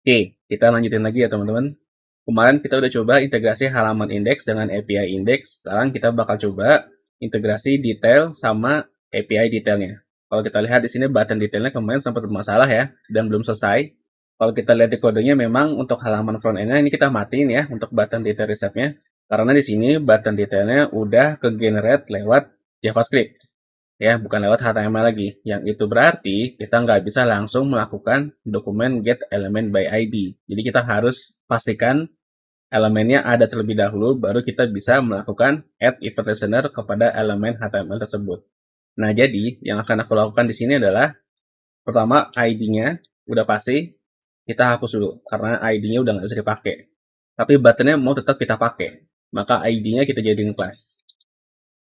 Oke, kita lanjutin lagi ya teman-teman. Kemarin kita udah coba integrasi halaman indeks dengan API indeks. Sekarang kita bakal coba integrasi detail sama API detailnya. Kalau kita lihat di sini button detailnya kemarin sempat bermasalah ya, dan belum selesai. Kalau kita lihat di kodenya memang untuk halaman front end-nya ini kita matiin ya untuk button detail reset-nya. Karena di sini button detailnya udah ke-generate lewat JavaScript. Ya, bukan lewat HTML lagi. Yang itu berarti kita nggak bisa langsung melakukan dokumen get element by ID. Jadi kita harus pastikan elemennya ada terlebih dahulu, baru kita bisa melakukan add event listener kepada elemen HTML tersebut. Nah, jadi yang akan aku lakukan di sini adalah pertama ID-nya udah pasti kita hapus dulu karena ID-nya udah nggak bisa dipakai. Tapi buttonnya mau tetap kita pakai, maka ID-nya kita jadiin class.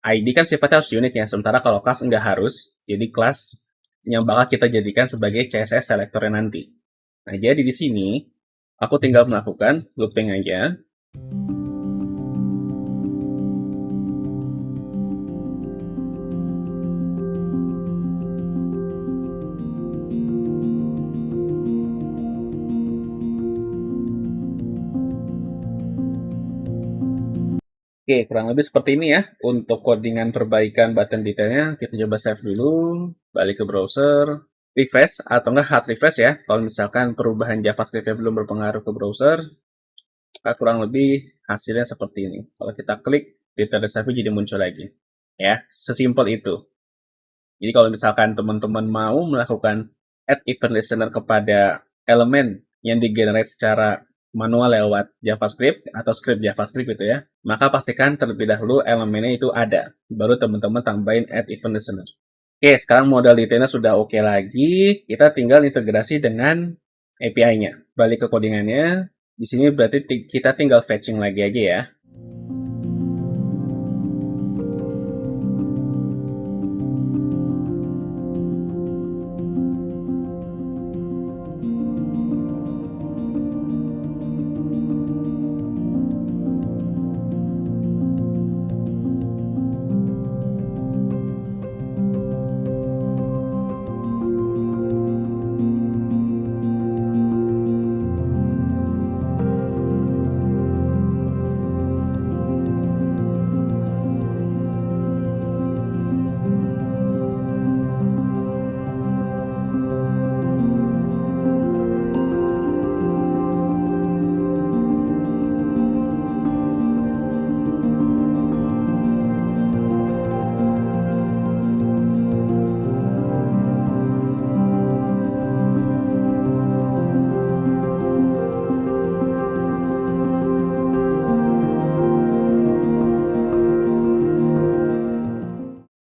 ID kan sifatnya harus unik ya, sementara kalau class nggak harus, jadi class yang bakal kita jadikan sebagai CSS selector nanti. Nah, jadi di sini aku tinggal melakukan looping aja. Oke, kurang lebih seperti ini ya. Untuk codingan perbaikan button detailnya, kita coba save dulu, balik ke browser, refresh atau enggak hard refresh ya. Kalau misalkan perubahan JavaScript-nya belum berpengaruh ke browser, kurang lebih hasilnya seperti ini. Kalau kita klik, detail recipe jadi muncul lagi. Ya, sesimpel itu. Jadi kalau misalkan teman-teman mau melakukan add event listener kepada elemen yang digenerate secara manual lewat JavaScript atau script JavaScript gitu ya, maka pastikan terlebih dahulu elemennya itu ada. Baru teman-teman tambahin add event listener. Oke, sekarang modal detailnya sudah oke lagi. Kita tinggal integrasi dengan API-nya. Balik ke codingannya. Di sini berarti kita tinggal fetching lagi aja ya.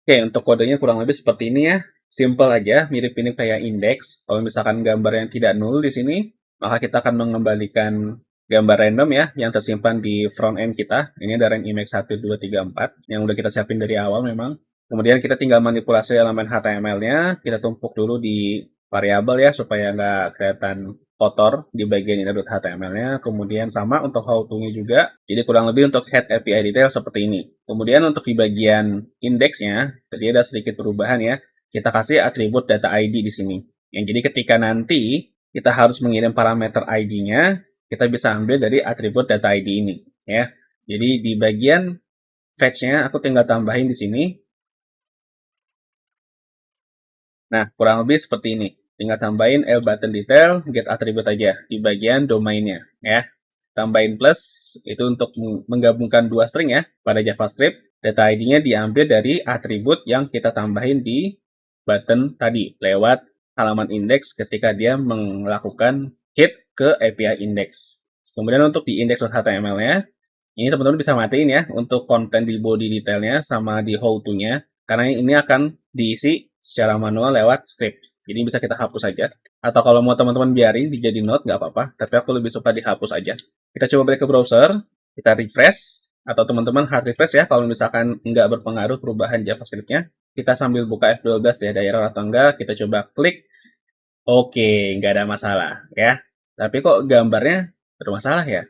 Oke, untuk kodenya kurang lebih seperti ini ya. Simple aja, mirip-mirip kayak indeks. Kalau misalkan gambar yang tidak null di sini, maka kita akan mengembalikan gambar random ya, yang tersimpan di front end kita. Ini ada rank image 1, 2, 3, 4, yang udah kita siapin dari awal memang. Kemudian kita tinggal manipulasi elemen HTML-nya, kita tumpuk dulu di variabel ya, supaya nggak kelihatan kotor di bagian inner.html-nya. Kemudian sama untuk how to-nya juga. Jadi kurang lebih untuk head API detail seperti ini. Kemudian untuk di bagian indeksnya, tadi ada sedikit perubahan ya. Kita kasih atribut data ID di sini. Yang jadi ketika nanti kita harus mengirim parameter ID-nya, kita bisa ambil dari atribut data ID ini ya. Jadi di bagian fetch-nya aku tinggal tambahin di sini. Nah, kurang lebih seperti ini. Tinggal tambahin button detail, get attribute aja di bagian domainnya ya. Tambahin plus, itu untuk menggabungkan dua string ya pada JavaScript. Data ID-nya diambil dari atribut yang kita tambahin di button tadi, lewat halaman index ketika dia melakukan hit ke API index. Kemudian untuk di index.html-nya, ini teman-teman bisa matiin ya untuk konten di body detailnya sama di how to-nya, karena ini akan diisi secara manual lewat script. Jadi bisa kita hapus saja. Atau kalau mau teman-teman biarin dijadi note, nggak apa-apa. Tapi aku lebih suka dihapus aja. Kita coba balik ke browser, kita refresh, atau teman-teman hard refresh ya, kalau misalkan nggak berpengaruh perubahan JavaScript-nya. Kita sambil buka F12 ya, ada error atau enggak, kita coba klik. Oke, nggak ada masalah ya. Tapi kok gambarnya bermasalah ya?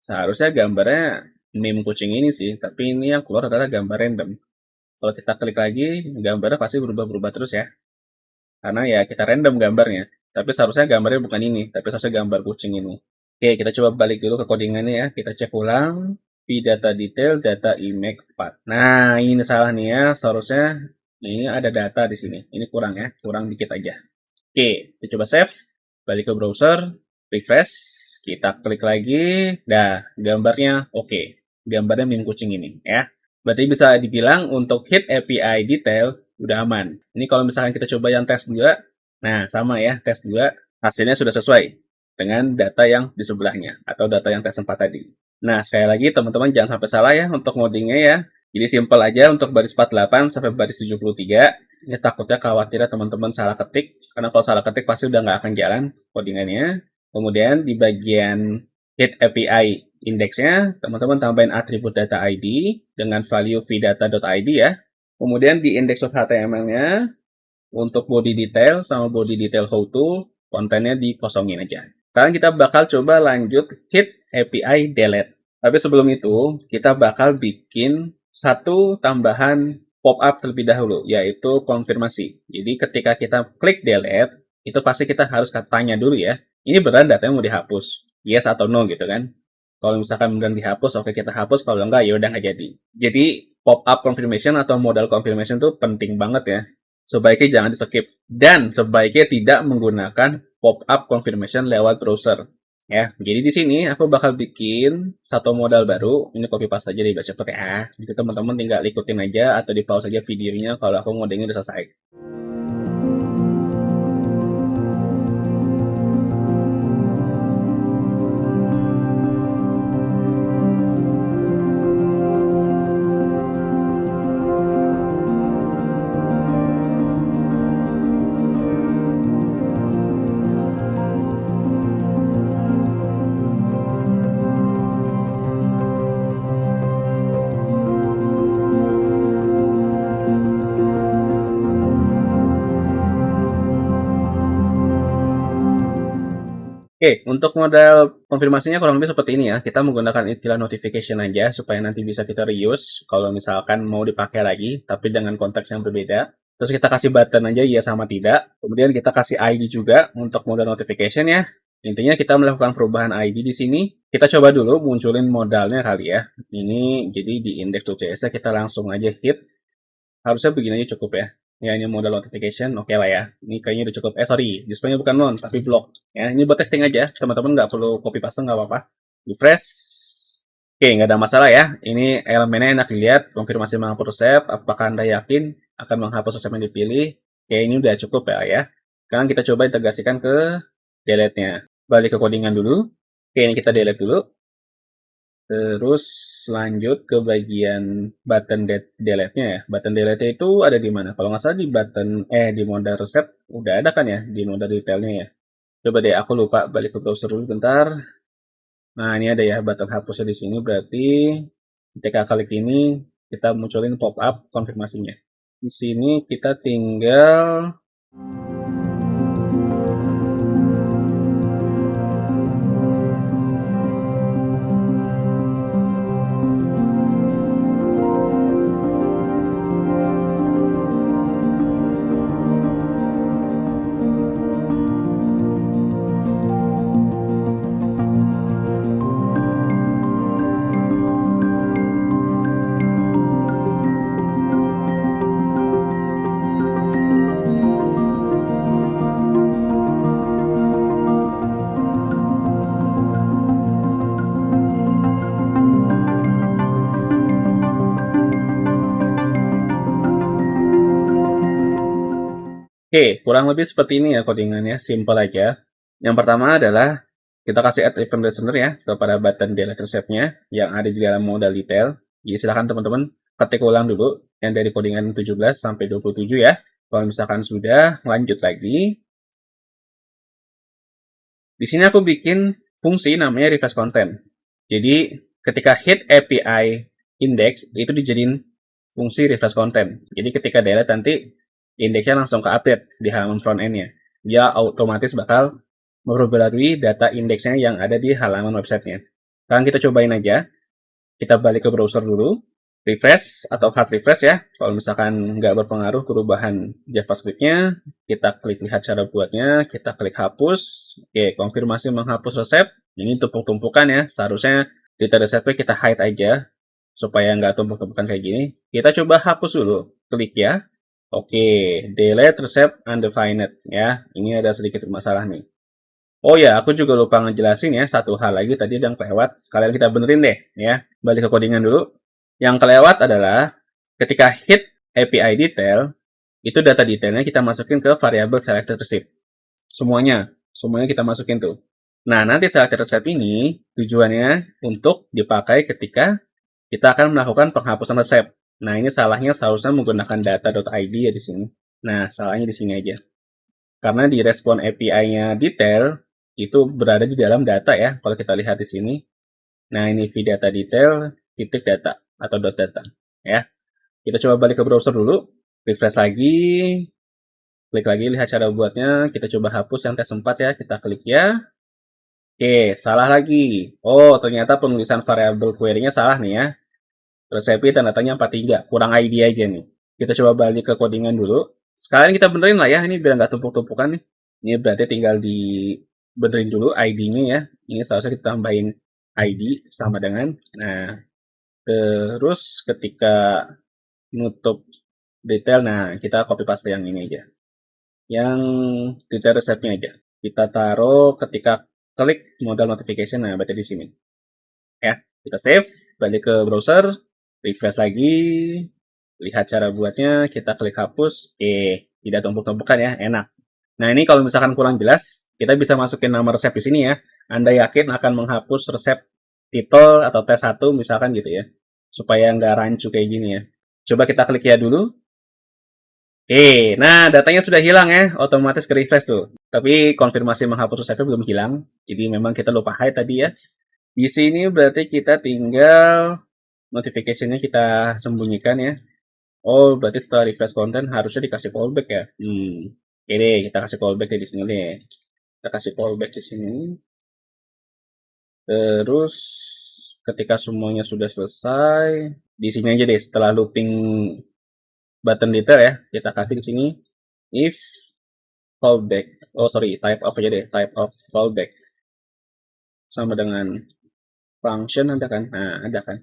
Seharusnya gambarnya meme kucing ini sih, tapi ini yang keluar adalah gambar random. Kalau kita klik lagi, gambarnya pasti berubah-berubah terus ya. Karena ya kita random gambarnya. Tapi seharusnya gambarnya bukan ini, tapi seharusnya gambar kucing ini. Oke, kita coba balik dulu ke codingannya ya. Kita cek ulang. Data detail, data image 4. Nah, ini salah nih ya. Seharusnya ini ada data di sini. Ini kurang ya, kurang dikit aja. Oke, kita coba save. Balik ke browser, refresh. Kita klik lagi. Dah, gambarnya oke. Gambarnya meme kucing ini ya. Berarti bisa dibilang untuk hit API detail udah aman. Ini kalau misalkan kita coba yang tes 2, nah sama ya, tes 2 hasilnya sudah sesuai dengan data yang di sebelahnya atau data yang tes 4 tadi. Nah, sekali lagi teman-teman jangan sampai salah ya untuk ngodingnya ya. Jadi simple aja untuk baris 48 sampai baris 73. Ini takutnya khawatirnya teman-teman salah ketik, karena kalau salah ketik pasti udah nggak akan jalan codingannya. Kemudian di bagian hit API indeksnya, teman-teman tambahin atribut data ID dengan value vdata.id ya. Kemudian di index.html-nya, untuk body detail sama body detail how to, kontennya dikosongin aja. Sekarang kita bakal coba lanjut hit API delete. Tapi sebelum itu, kita bakal bikin satu tambahan pop-up terlebih dahulu, yaitu konfirmasi. Jadi ketika kita klik delete, itu pasti kita harus tanya dulu ya, ini beneran datanya mau dihapus? Yes atau no gitu kan? Kalau misalkan beneran dihapus, oke kita hapus. Kalau enggak, ya udah nggak jadi. Jadi pop-up confirmation atau modal confirmation itu penting banget ya. Sebaiknya jangan di-skip. Dan sebaiknya tidak menggunakan pop-up confirmation lewat browser. Ya, jadi di sini aku bakal bikin satu modal baru. Ini copy paste aja biar cepet ya. Jadi teman-teman tinggal ikutin aja atau di pause aja videonya kalau aku ngodingnya udah selesai. Oke, untuk modal konfirmasinya kurang lebih seperti ini ya. Kita menggunakan istilah notification aja supaya nanti bisa kita reuse kalau misalkan mau dipakai lagi, tapi dengan konteks yang berbeda. Terus kita kasih button aja iya sama tidak. Kemudian kita kasih ID juga untuk modal notification ya. Intinya kita melakukan perubahan ID di sini. Kita coba dulu munculin modalnya kali ya. Ini jadi di index.cs kita langsung aja hit. Harusnya begini aja cukup ya. Ya, ini modal notification, oke lah ya. Ini kayaknya udah cukup. Sorry, displaynya bukan non, tapi block. Ya, ini buat testing aja. Teman-teman nggak perlu copy paste, nggak apa-apa. Refresh. Oke, nggak ada masalah ya. Ini elemennya enak dilihat. Konfirmasi menghapus resep. Apakah Anda yakin akan menghapus resep yang dipilih? Oke, ini udah cukup ya. Sekarang kita coba integrasikan ke delete-nya. Balik ke codingan dulu. Oke, ini kita delete dulu. Terus lanjut ke bagian button delete-nya ya. Button delete itu ada di mana? Kalau nggak salah di button di modal resep udah ada kan ya di modal detailnya ya. Coba deh aku lupa, balik ke browser dulu bentar. Nah, ini ada ya button hapusnya di sini, berarti ketika klik ini kita munculin pop up konfirmasinya. Di sini kita tinggal Oke, kurang lebih seperti ini ya codingannya, simple aja. Yang pertama adalah kita kasih add event listener ya kepada button delete resepnya yang ada di dalam modal detail. Jadi silahkan teman-teman ketik ulang dulu yang dari codingan 17 sampai 27 ya. Kalau misalkan sudah, lanjut lagi. Di sini aku bikin fungsi namanya refresh content. Jadi ketika hit API index itu dijadiin fungsi refresh content. Jadi ketika delete nanti indeksnya langsung ke update di halaman front end-nya. Dia otomatis bakal memperbarui data indeksnya yang ada di halaman websitenya. Sekarang kita cobain aja. Kita balik ke browser dulu. refresh atau hard refresh ya. Kalau misalkan nggak berpengaruh perubahan JavaScript-nya, kita klik lihat cara buatnya, kita klik hapus. Oke, konfirmasi menghapus resep. Ini tumpuk-tumpukan ya. Seharusnya detail resepnya kita hide aja supaya nggak tumpuk-tumpukan kayak gini. Kita coba hapus dulu. Klik ya. Oke, delete resep undefined ya. Ini ada sedikit masalah nih. Oh ya, aku juga lupa ngejelasin ya satu hal lagi tadi yang kelewat. Sekalian kita benerin deh ya. Balik ke codingan dulu. Yang kelewat adalah ketika hit API detail, itu data detailnya kita masukin ke variabel selected receipt. Semuanya kita masukin tuh. Nah, nanti selected receipt ini tujuannya untuk dipakai ketika kita akan melakukan penghapusan resep. Nah, ini salahnya seharusnya menggunakan data.id ya di sini. Nah, salahnya di sini aja. Karena di respon API-nya detail, itu berada di dalam data ya, kalau kita lihat di sini. Nah, ini vdata detail, titik data, atau .data, ya. Kita coba balik ke browser dulu, refresh lagi, klik lagi, lihat cara buatnya, kita coba hapus yang tes 4 ya, kita klik ya. Oke, salah lagi. Oh, ternyata penulisan variabel query-nya salah nih ya. Resepi tanda tanya 43, kurang ID aja nih. Kita coba balik ke codingan dulu. Sekarang kita benerin lah ya, ini biar nggak tumpuk-tumpukan nih. Ini berarti tinggal dibenerin dulu ID-nya ya. Ini seharusnya kita tambahin ID sama dengan. Nah, terus ketika nutup detail, nah kita copy paste yang ini aja. Yang detail resepnya aja. Kita taruh ketika klik modal notification, nah berarti di sini. Ya, kita save, balik ke browser, refresh lagi, lihat cara buatnya, kita klik hapus, tidak tumpuk-tumpukan ya, enak. Nah, ini kalau misalkan kurang jelas, kita bisa masukin nama resep di sini ya. Anda yakin akan menghapus resep titel atau tes 1 misalkan gitu ya. Supaya nggak rancu kayak gini ya. Coba kita klik ya dulu. Nah datanya sudah hilang ya, otomatis ke refresh tuh. Tapi konfirmasi menghapus resepnya belum hilang, jadi memang kita lupa hide tadi ya. Di sini berarti kita tinggal notification-nya kita sembunyikan ya. Oh, berarti setelah refresh konten harusnya dikasih callback ya. Oke deh, kita kasih callback di sini deh. Kita kasih callback di sini. Terus ketika semuanya sudah selesai, di sini aja deh setelah looping button detail ya, kita kasih di sini if callback. Oh sorry, type of aja deh, type of callback sama dengan function ada kan? Nah ada kan?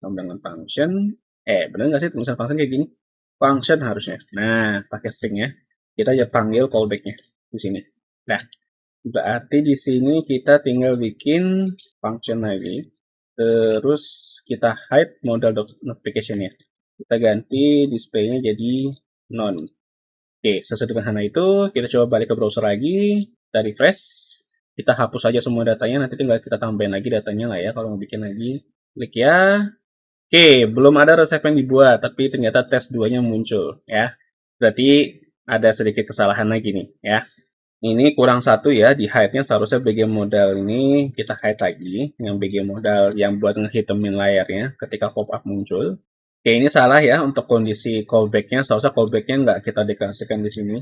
Sama dengan function. Bener nggak sih tulisan function kayak gini? Function harusnya. Nah pakai string ya. Kita aja panggil callbacknya di sini. Nah berarti di sini kita tinggal bikin function lagi. Terus kita hide modal notification-nya. Kita ganti display-nya jadi none. Oke, sesederhana itu, kita coba balik ke browser lagi, kita refresh, kita hapus aja semua datanya, nanti tinggal kita tambahin lagi datanya lah ya, kalau mau bikin lagi. Klik ya. Oke, belum ada resep yang dibuat, tapi ternyata tes 2-nya muncul ya. Berarti ada sedikit kesalahan lagi nih ya. Ini kurang satu ya, di hide-nya seharusnya BG modal ini kita hide lagi, yang BG modal yang buat ngehitemin layarnya ketika pop-up muncul. Oke, ini salah ya untuk kondisi callback-nya, seharusnya callback-nya nggak kita deklarasikan di sini.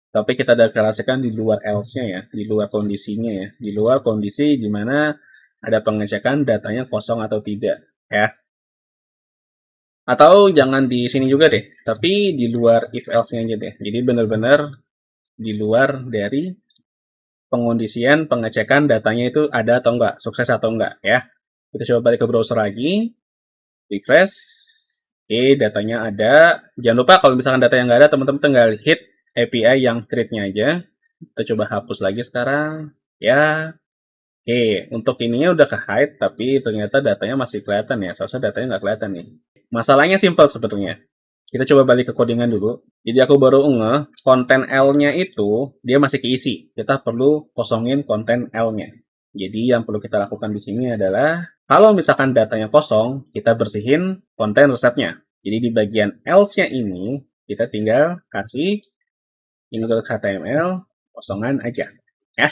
Tapi kita deklarasikan di luar else-nya ya, di luar kondisinya ya, di luar kondisi di mana ada pengecekan datanya kosong atau tidak ya. Atau jangan di sini juga deh, tapi di luar if else-nya aja deh. Jadi benar-benar di luar dari pengondisian pengecekan datanya itu ada atau enggak, sukses atau enggak ya. Kita coba balik ke browser lagi, refresh, datanya ada. Jangan lupa kalau misalkan data yang enggak ada, teman-teman tinggal hit API yang create-nya aja. Kita coba hapus lagi sekarang, ya. Untuk ininya udah ke hide, tapi ternyata datanya masih kelihatan ya. Seharusnya datanya nggak kelihatan nih. Masalahnya simple sebetulnya. Kita coba balik ke codingan dulu. Jadi aku baru konten L-nya itu dia masih keisi. Kita perlu kosongin konten L-nya. Jadi yang perlu kita lakukan di sini adalah kalau misalkan datanya kosong, kita bersihin konten resepnya. Jadi di bagian else-nya ini kita tinggal kasih input.html kosongan aja. Ya.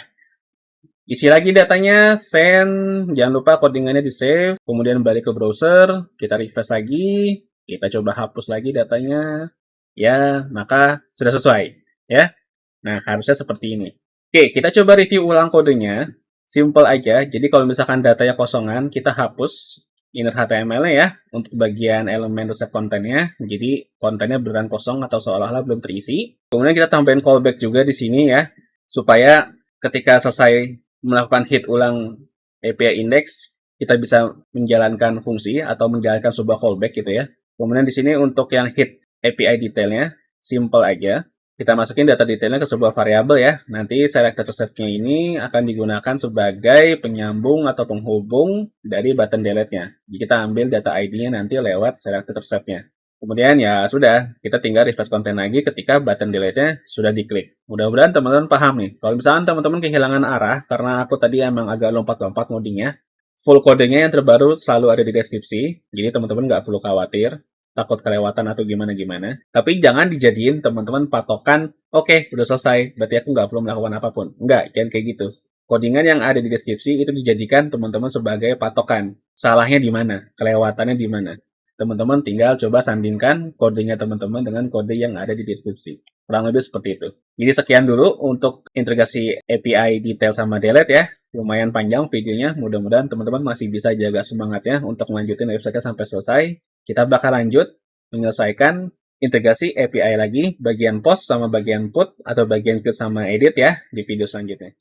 Isi lagi datanya, send, jangan lupa codingannya di save, kemudian balik ke browser, kita refresh lagi, kita coba hapus lagi datanya, ya, maka sudah sesuai, ya. Nah, harusnya seperti ini. Oke, kita coba review ulang kodenya, simple aja, jadi kalau misalkan datanya kosongan, kita hapus, inner HTML-nya ya, untuk bagian elemen resep kontennya. Jadi kontennya beneran kosong atau seolah-olah belum terisi. Kemudian kita tambahin callback juga di sini ya, supaya ketika selesai melakukan hit ulang API index, kita bisa menjalankan fungsi atau menjalankan sebuah callback gitu ya. Kemudian di sini untuk yang hit API detailnya, simple aja. Kita masukin data detailnya ke sebuah variabel ya. Nanti selected reset-nya ini akan digunakan sebagai penyambung atau penghubung dari button delete-nya. Jadi kita ambil data ID-nya nanti lewat selected reset-nya. Kemudian ya sudah, kita tinggal refresh konten lagi ketika button delete-nya sudah diklik. Mudah-mudahan teman-teman paham nih. Kalau misalnya teman-teman kehilangan arah, karena aku tadi emang agak lompat-lompat ngodingnya, full codingnya yang terbaru selalu ada di deskripsi, jadi teman-teman nggak perlu khawatir takut kelewatan atau gimana-gimana. Tapi jangan dijadiin teman-teman patokan, oke, udah selesai, berarti aku nggak perlu melakukan apapun. Enggak, jangan kayak gitu. Codingan yang ada di deskripsi itu dijadikan teman-teman sebagai patokan. Salahnya di mana? Kelewatannya di mana? Teman-teman tinggal coba sandingkan kodenya teman-teman dengan kode yang ada di deskripsi. Kurang lebih seperti itu. Jadi sekian dulu untuk integrasi API detail sama delete ya. Lumayan panjang videonya, mudah-mudahan teman-teman masih bisa jaga semangatnya untuk melanjutin website sampai selesai. Kita bakal lanjut menyelesaikan integrasi API lagi, bagian post sama bagian put, atau bagian create sama edit ya, di video selanjutnya.